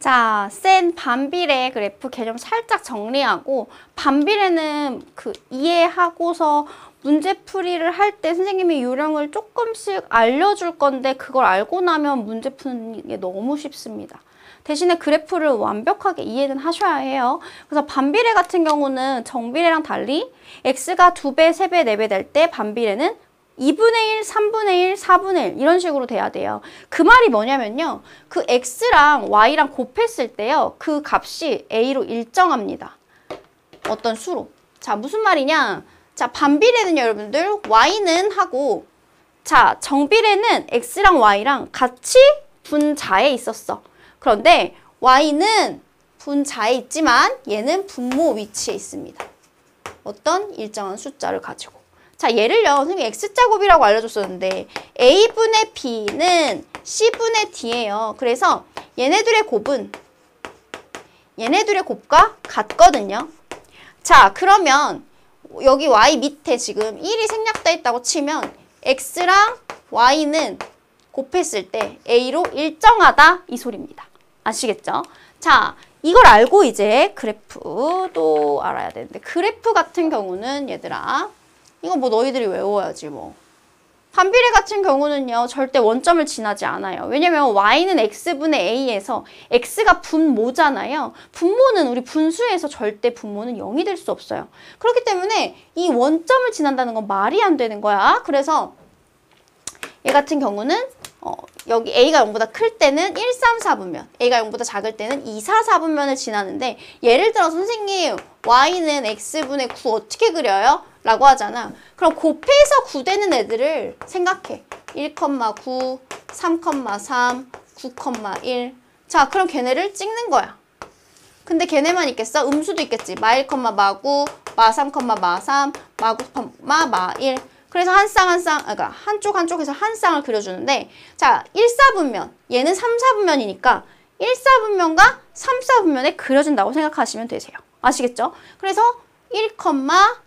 자, 센 반비례 그래프 개념 살짝 정리하고 반비례는 이해하고서 문제풀이를 할 때 선생님이 요령을 조금씩 알려줄 건데 그걸 알고 나면 문제 푸는 게 너무 쉽습니다. 대신에 그래프를 완벽하게 이해는 하셔야 해요. 그래서 반비례 같은 경우는 정비례랑 달리 x가 2배, 3배, 4배 될 때 반비례는 2분의 1, 3분의 1, 4분의 1 이런 식으로 돼야 돼요. 그 말이 뭐냐면요. 그 x랑 y랑 곱했을 때요. 그 값이 a로 일정합니다. 어떤 수로. 자, 무슨 말이냐. 자, 반비례는 여러분들 y는 하고 자, 정비례는 x랑 y랑 같이 분자에 있었어. 그런데 y는 분자에 있지만 얘는 분모 위치에 있습니다. 어떤 일정한 숫자를 가지고. 자, 예를요. 선생님이 x제곱이라고 알려줬었는데 a분의 b는 c분의 d예요. 그래서 얘네들의 곱과 같거든요. 자, 그러면 여기 y 밑에 지금 1이 생략돼 있다고 치면 x랑 y는 곱했을 때 a로 일정하다 이 소리입니다. 아시겠죠? 자, 이걸 알고 이제 그래프도 알아야 되는데 그래프 같은 경우는 얘들아 이거 뭐 너희들이 외워야지 뭐. 반비례 같은 경우는요. 절대 원점을 지나지 않아요. 왜냐면 y는 x분의 a에서 x가 분모잖아요. 분모는 우리 분수에서 절대 분모는 0이 될 수 없어요. 그렇기 때문에 이 원점을 지난다는 건 말이 안 되는 거야. 그래서 얘 같은 경우는 여기 a가 0보다 클 때는 1, 3, 4분면, a가 0보다 작을 때는 2, 4, 4분면을 지나는데 예를 들어 선생님 y는 x분의 9 어떻게 그려요? 라고 하잖아. 그럼 곱해서 9 되는 애들을 생각해. 1,9, 3,3, 9,1. 자, 그럼 걔네를 찍는 거야. 근데 걔네만 있겠어? 음수도 있겠지. 마1, 마9, 마3, 마3, 마9, 마1. 그래서 그러니까 한쪽에서 한 쌍을 그려주는데 자, 1, 4분면. 얘는 3, 4분면이니까 1, 4분면과 3, 4분면에 그려준다고 생각하시면 되세요. 아시겠죠? 그래서 1,9,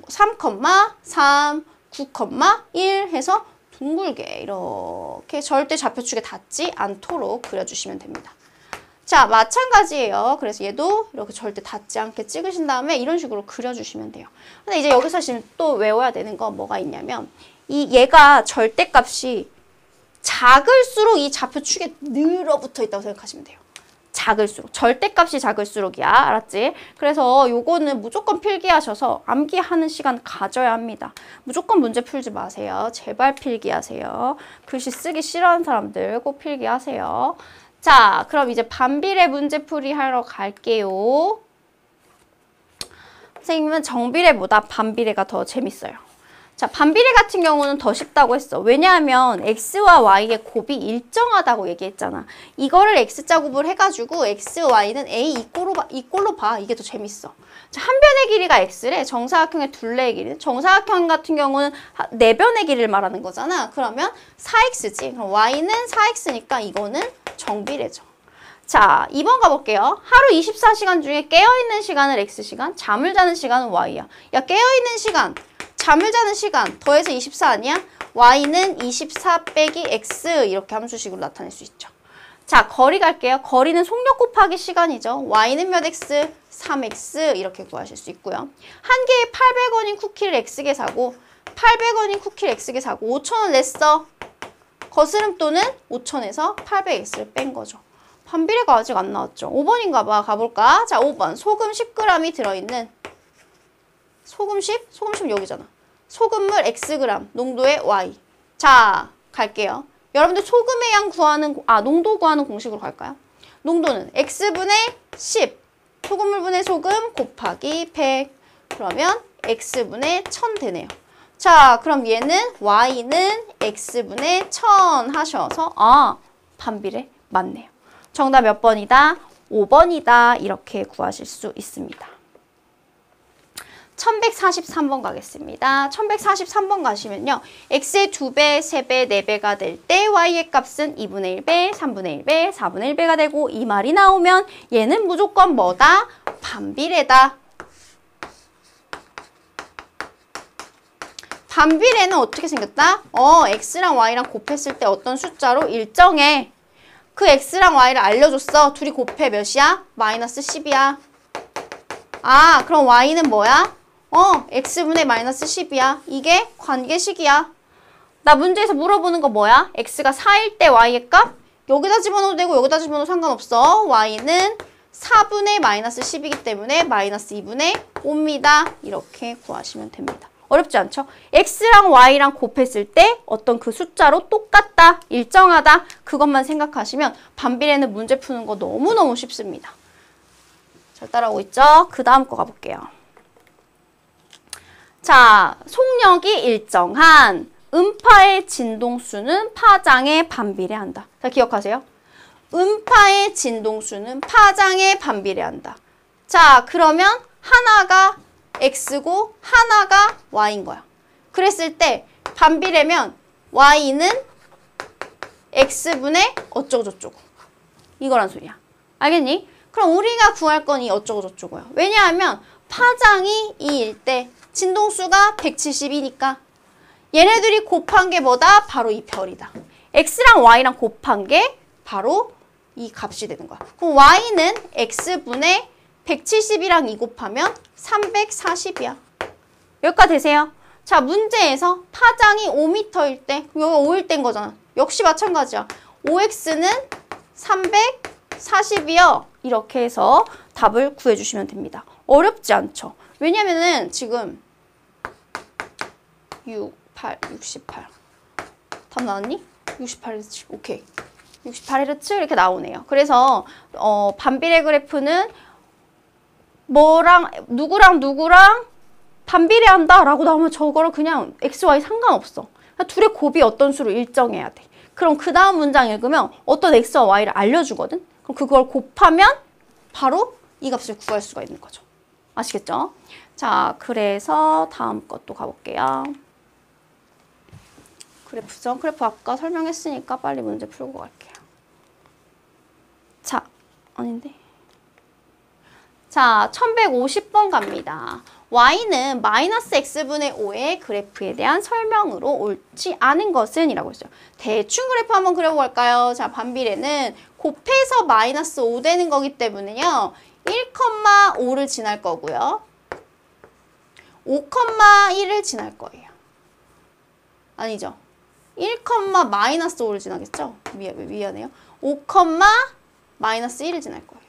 3,3, 9,1 해서 둥글게 이렇게 절대 좌표축에 닿지 않도록 그려주시면 됩니다. 자, 마찬가지예요. 그래서 얘도 이렇게 절대 닿지 않게 찍으신 다음에 이런 식으로 그려주시면 돼요. 근데 이제 여기서 지금 또 외워야 되는 건 뭐가 있냐면 얘가 절대값이 작을수록 이 좌표축에 늘어붙어 있다고 생각하시면 돼요. 작을수록. 절대값이 작을수록이야. 알았지? 그래서 요거는 무조건 필기하셔서 암기하는 시간 가져야 합니다. 무조건 문제 풀지 마세요. 제발 필기하세요. 글씨 쓰기 싫어하는 사람들 꼭 필기하세요. 자, 그럼 이제 반비례 문제풀이 하러 갈게요. 선생님은 정비례보다 반비례가 더 재밌어요. 자, 반비례 같은 경우는 더 쉽다고 했어. 왜냐하면 x와 y의 곱이 일정하다고 얘기했잖아. 이거를 x자곱을 해가지고 x, y는 a 이꼴로 봐. 이게 더 재밌어. 자, 한 변의 길이가 x래. 정사각형의 둘레의 길이는 정사각형 같은 경우는 네 변의 길이를 말하는 거잖아. 그러면 4x지. 그럼 y는 4x니까 이거는 정비례죠. 자, 2번 가볼게요. 하루 24시간 중에 깨어있는 시간은 x시간, 잠을 자는 시간은 y야. 야, 깨어있는 시간, 잠을 자는 시간 더해서 24 아니야? y는 24 빼기 x 이렇게 함수식으로 나타낼 수 있죠. 자, 거리 갈게요. 거리는 속력 곱하기 시간이죠. y는 몇 x? 3x 이렇게 구하실 수 있고요. 한 개에 800원인 쿠키를 x개 사고 800원인 쿠키를 x개 사고 5,000원 냈어. 거스름돈은 5,000에서 800x를 뺀 거죠. 반비례가 아직 안 나왔죠. 5번인가 봐. 가볼까? 자, 5번. 소금 10g이 들어있는 소금 10? 소금 10 여기잖아. 소금물 xg, 농도의 y. 자, 갈게요. 여러분들 소금의 양 구하는, 농도 구하는 공식으로 갈까요? 농도는 x분의 10. 소금물분의 소금 곱하기 100. 그러면 x분의 1000 되네요. 자, 그럼 얘는 y는 x분의 1000 하셔서 반비례 맞네요. 정답 몇 번이다? 5번이다. 이렇게 구하실 수 있습니다. 1143번 가겠습니다. 1143번 가시면요. x의 2배, 3배, 4배가 될 때 y의 값은 2분의 1배, 3분의 1배, 4분의 1배가 되고 이 말이 나오면 얘는 무조건 뭐다? 반비례다. 반비례는 어떻게 생겼다? x랑 y랑 곱했을 때 어떤 숫자로 일정해. 그 x랑 y를 알려줬어. 둘이 곱해 몇이야? 마이너스 10이야. 아, 그럼 y는 뭐야? x분의 마이너스 10이야. 이게 관계식이야. 나 문제에서 물어보는 거 뭐야? x가 4일 때 y의 값? 여기다 집어넣어도 되고 여기다 집어넣어도 상관없어. y는 4분의 마이너스 10이기 때문에 마이너스 2분의 5입니다. 이렇게 구하시면 됩니다. 어렵지 않죠? x랑 y랑 곱했을 때 어떤 그 숫자로 똑같다, 일정하다 그것만 생각하시면 반비례는 문제 푸는 거 너무너무 쉽습니다. 잘 따라오고 있죠? 그 다음 거 가볼게요. 자, 속력이 일정한 음파의 진동수는 파장에 반비례한다. 자, 기억하세요. 음파의 진동수는 파장에 반비례한다. 자, 그러면 하나가 x고 하나가 y인 거야. 그랬을 때 반비례면 y는 x분의 어쩌고저쩌고. 이거란 소리야. 알겠니? 그럼 우리가 구할 건 이 어쩌고저쩌고야. 왜냐하면 파장이 2일 때 진동수가 170이니까 얘네들이 곱한 게 뭐다? 바로 이 별이다. x랑 y랑 곱한 게 바로 이 값이 되는 거야. 그럼 y는 x분의 170이랑 2 곱하면 340이야. 여기까지 되세요? 자, 문제에서 파장이 5m일 때, 여기가 5일 때인 거잖아. 역시 마찬가지야. 5x는 340이요. 이렇게 해서 답을 구해주시면 됩니다. 어렵지 않죠? 왜냐면은 지금 6, 8, 68. 답 나왔니? 68Hz. 오케이. 68Hz 이렇게 나오네요. 그래서 반비례 그래프는 뭐랑 누구랑 반비례한다 라고 나오면 저거를 그냥 x, y 상관없어. 둘의 곱이 어떤 수로 일정해야 돼. 그럼 그 다음 문장 읽으면 어떤 x와 y를 알려주거든. 그럼 그걸 곱하면 바로 이 값을 구할 수가 있는 거죠. 아시겠죠? 자, 그래서 다음 것도 가볼게요. 그래프죠. 그래프 아까 설명했으니까 빨리 문제 풀고 갈게요. 자, 아닌데. 자, 1150번 갑니다. y는 마이너스 x분의 5의 그래프에 대한 설명으로 옳지 않은 것은 이라고 했어요. 대충 그래프 한번 그려볼까요? 자, 반비례는 곱해서 마이너스 5 되는 거기 때문에요. 1,5를 지날 거고요. 5,1을 지날 거예요. 아니죠. 1, 마이너스 5를 지나겠죠? 미안해요. 5, 마이너스 1을 지날 거예요.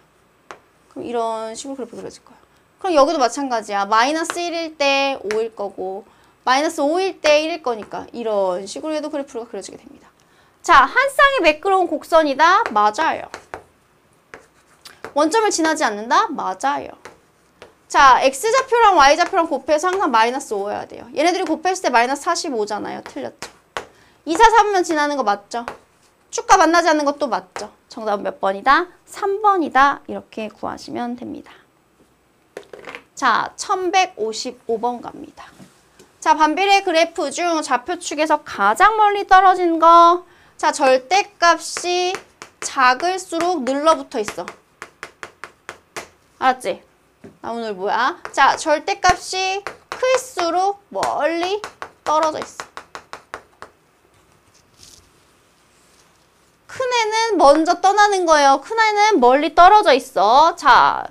그럼 이런 식으로 그래프 그려질 거예요. 그럼 여기도 마찬가지야. 마이너스 1일 때 5일 거고 마이너스 5일 때 1일 거니까 이런 식으로 해도 그래프가 그려지게 됩니다. 자, 한 쌍의 매끄러운 곡선이다? 맞아요. 원점을 지나지 않는다? 맞아요. 자, x좌표랑 y좌표랑 곱해서 항상 마이너스 5여야 돼요. 얘네들이 곱했을 때 마이너스 45잖아요. 틀렸죠. 2, 4, 3면 지나는 거 맞죠? 축과 만나지 않는 것도 맞죠? 정답은 몇 번이다? 3번이다. 이렇게 구하시면 됩니다. 자, 1155번 갑니다. 자, 반비례 그래프 중 좌표축에서 가장 멀리 떨어진 거. 자, 절대값이 작을수록 늘러붙어 있어. 알았지? 나 오늘 뭐야? 자, 절대값이 클수록 멀리 떨어져 있어. 큰 애는 먼저 떠나는 거예요. 큰 애는 멀리 떨어져 있어. 자,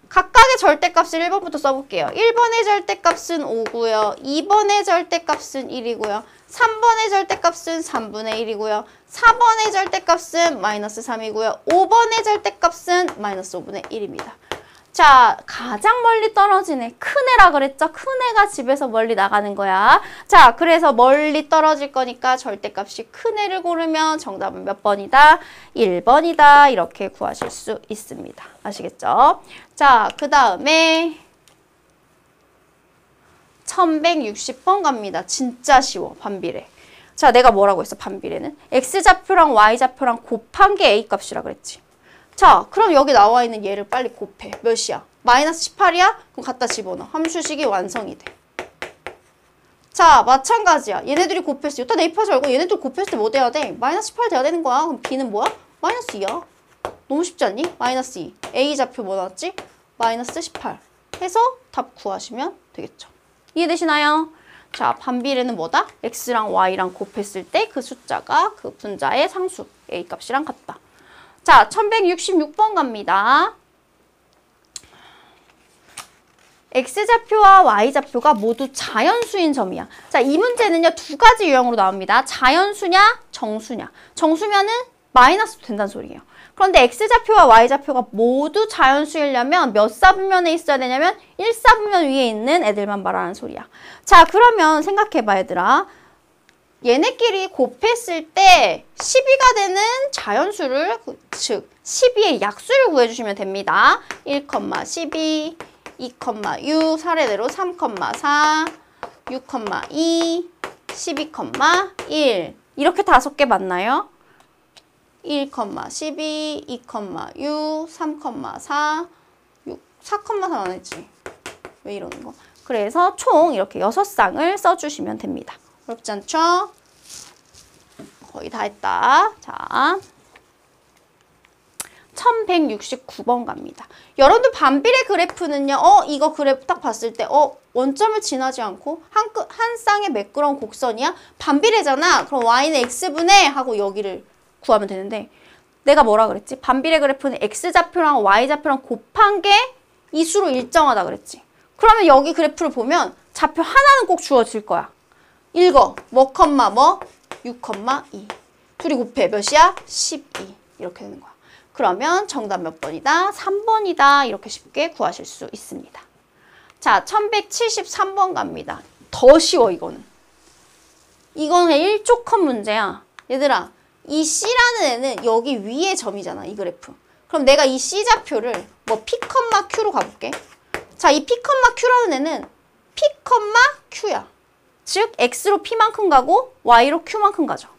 각각의 절대값을 1번부터 써볼게요. 1번의 절대값은 5고요. 2번의 절대값은 1이고요. 3번의 절대값은 3분의 1이고요. 4번의 절대값은 마이너스 3이고요. 5번의 절대값은 마이너스 5분의 1입니다. 자, 가장 멀리 떨어진 애, 큰 애라 그랬죠? 큰 애가 집에서 멀리 나가는 거야. 자, 그래서 멀리 떨어질 거니까 절대값이 큰 애를 고르면 정답은 몇 번이다? 1번이다. 이렇게 구하실 수 있습니다. 아시겠죠? 자, 그 다음에 1160번 갑니다. 진짜 쉬워, 반비례. 자, 내가 뭐라고 했어, 반비례는? x좌표랑 y좌표랑 곱한 게 a값이라 그랬지. 자, 그럼 여기 나와 있는 얘를 빨리 곱해. 몇이야? 마이너스 18이야? 그럼 갖다 집어넣어. 함수식이 완성이 돼. 자, 마찬가지야. 얘네들이 곱했어. 여기다 대입하지 말고 얘네들 곱했을 때 뭐 돼야 돼? 마이너스 18 돼야 되는 거야. 그럼 b는 뭐야? 마이너스 2야. 너무 쉽지 않니? 마이너스 2. a좌표 뭐 나왔지? 마이너스 18. 해서 답 구하시면 되겠죠. 이해되시나요? 자, 반비례는 뭐다? x랑 y랑 곱했을 때 그 숫자가 그 분자의 상수 a값이랑 같다. 자, 1166번 갑니다. X좌표와 Y좌표가 모두 자연수인 점이야. 자, 이 문제는요, 두 가지 유형으로 나옵니다. 자연수냐, 정수냐. 정수면은 마이너스 된다는 소리예요. 그런데 X좌표와 Y좌표가 모두 자연수이려면 몇 사분면에 있어야 되냐면 1사분면 위에 있는 애들만 말하는 소리야. 자, 그러면 생각해봐, 얘들아. 얘네끼리 곱했을 때 12가 되는 자연수를, 즉 12의 약수를 구해주시면 됩니다. 1,12, 2,6, 사례대로 3,4, 6,2, 12,1 이렇게 5개 맞나요? 1,12, 2,6, 3,4, 4,4 안 했지? 왜 이러는 거? 그래서 총 이렇게 6쌍을 써주시면 됩니다. 어렵지 않죠? 거의 다 했다. 자, 1169번 갑니다. 여러분들 반비례 그래프는요, 이거 그래프 딱 봤을 때, 원점을 지나지 않고 한 쌍의 매끄러운 곡선이야? 반비례잖아. 그럼 y는 x분의 하고 여기를 구하면 되는데, 내가 뭐라 그랬지? 반비례 그래프는 x좌표랑 y좌표랑 곱한 게 이 수로 일정하다 그랬지. 그러면 여기 그래프를 보면 좌표 하나는 꼭 주어질 거야. 읽어. 뭐, 6,2. 둘이 곱해. 몇이야? 12. 이렇게 되는 거야. 그러면 정답 몇 번이다? 3번이다. 이렇게 쉽게 구하실 수 있습니다. 자, 1173번 갑니다. 더 쉬워, 이거는. 이거는 1조 컷 문제야. 얘들아, 이 C라는 애는 여기 위에 점이잖아, 이 그래프. 그럼 내가 이 C좌표를 뭐 P, Q로 가볼게. 자, 이 P, Q라는 애는 P, Q야. 즉, X로 P만큼 가고 Y로 Q만큼 가죠.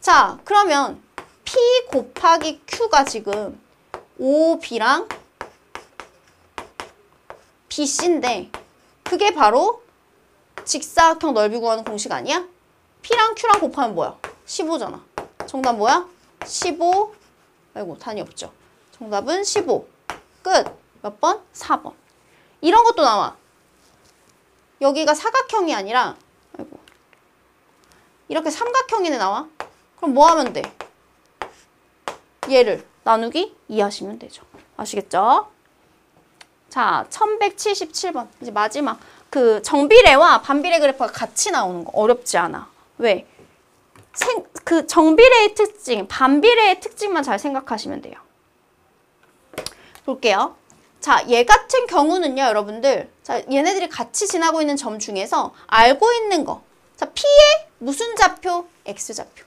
자, 그러면 P 곱하기 Q가 지금 OB랑 BC인데 그게 바로 직사각형 넓이 구하는 공식 아니야? P랑 Q랑 곱하면 뭐야? 15잖아. 정답 뭐야? 15. 아이고, 단위 없죠. 정답은 15. 끝. 몇 번? 4번. 이런 것도 나와. 여기가 사각형이 아니라, 아이고, 이렇게 삼각형이네 나와. 그럼 뭐 하면 돼? 얘를 나누기 2 하시면 되죠. 아시겠죠? 자, 1177번. 이제 마지막. 그 정비례와 반비례 그래프가 같이 나오는 거 어렵지 않아. 왜? 그 정비례의 특징, 반비례의 특징만 잘 생각하시면 돼요. 볼게요. 자, 얘 같은 경우는요, 여러분들. 자, 얘네들이 같이 지나고 있는 점 중에서 알고 있는 거. 자, P의 무슨 좌표? X좌표.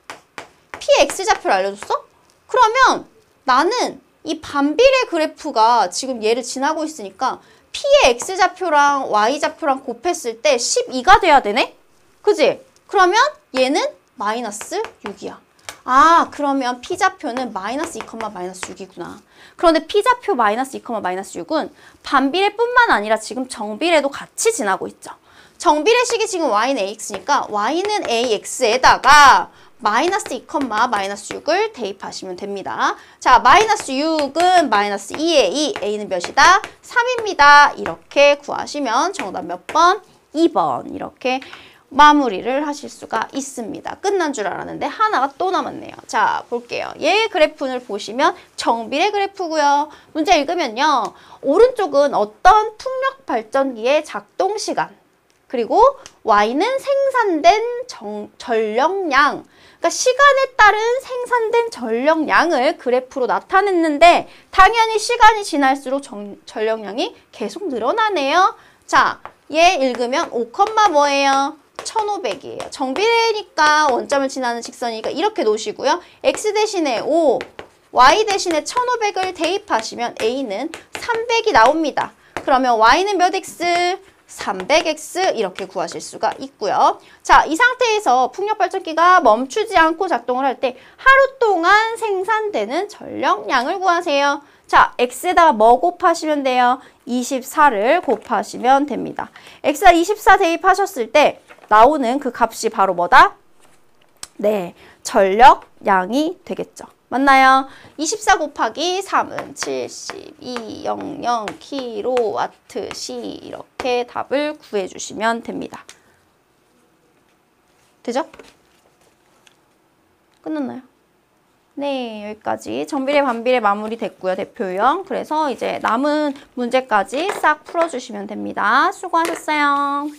P의 X좌표를 알려줬어? 그러면 나는 이 반비례 그래프가 지금 얘를 지나고 있으니까 P의 X좌표랑 Y좌표랑 곱했을 때 12가 돼야 되네? 그지? 그러면 얘는 마이너스 6이야. 아, 그러면 P좌표는 마이너스 2, 마이너스 6이구나. 그런데 P좌표 마이너스 2, 마이너스 6은 반비례뿐만 아니라 지금 정비례도 같이 지나고 있죠. 정비례식이 지금 y는 ax니까 y는 ax에다가 마이너스 2, 마이너스 6을 대입하시면 됩니다. 자, 마이너스 6은 마이너스 2에 2, a는 몇이다? 3입니다. 이렇게 구하시면 정답 몇 번? 2번. 이렇게 마무리를 하실 수가 있습니다. 끝난 줄 알았는데 하나가 또 남았네요. 자, 볼게요. 얘 그래프를 보시면 정비례 그래프고요. 문제 읽으면요. 오른쪽은 어떤 풍력 발전기의 작동 시간, 그리고 y는 생산된 전력량, 그러니까 시간에 따른 생산된 전력량을 그래프로 나타냈는데 당연히 시간이 지날수록 전력량이 계속 늘어나네요. 자, 얘 읽으면 5, 뭐예요? 1500이에요. 정비례니까 원점을 지나는 직선이니까 이렇게 놓으시고요. x 대신에 5, y 대신에 1500을 대입하시면 a는 300이 나옵니다. 그러면 y는 몇 x? 300x 이렇게 구하실 수가 있고요. 자, 이 상태에서 풍력발전기가 멈추지 않고 작동을 할 때 하루 동안 생산되는 전력량을 구하세요. 자, x에다가 뭐 곱하시면 돼요? 24를 곱하시면 됩니다. x가 24 대입하셨을 때 나오는 그 값이 바로 뭐다? 네, 전력량이 되겠죠. 맞나요? 24 곱하기 3은 7200 kWh 이렇게 답을 구해주시면 됩니다. 되죠? 끝났나요? 네, 여기까지 정비례 반비례 마무리 됐고요, 대표 유형. 그래서 이제 남은 문제까지 싹 풀어주시면 됩니다. 수고하셨어요.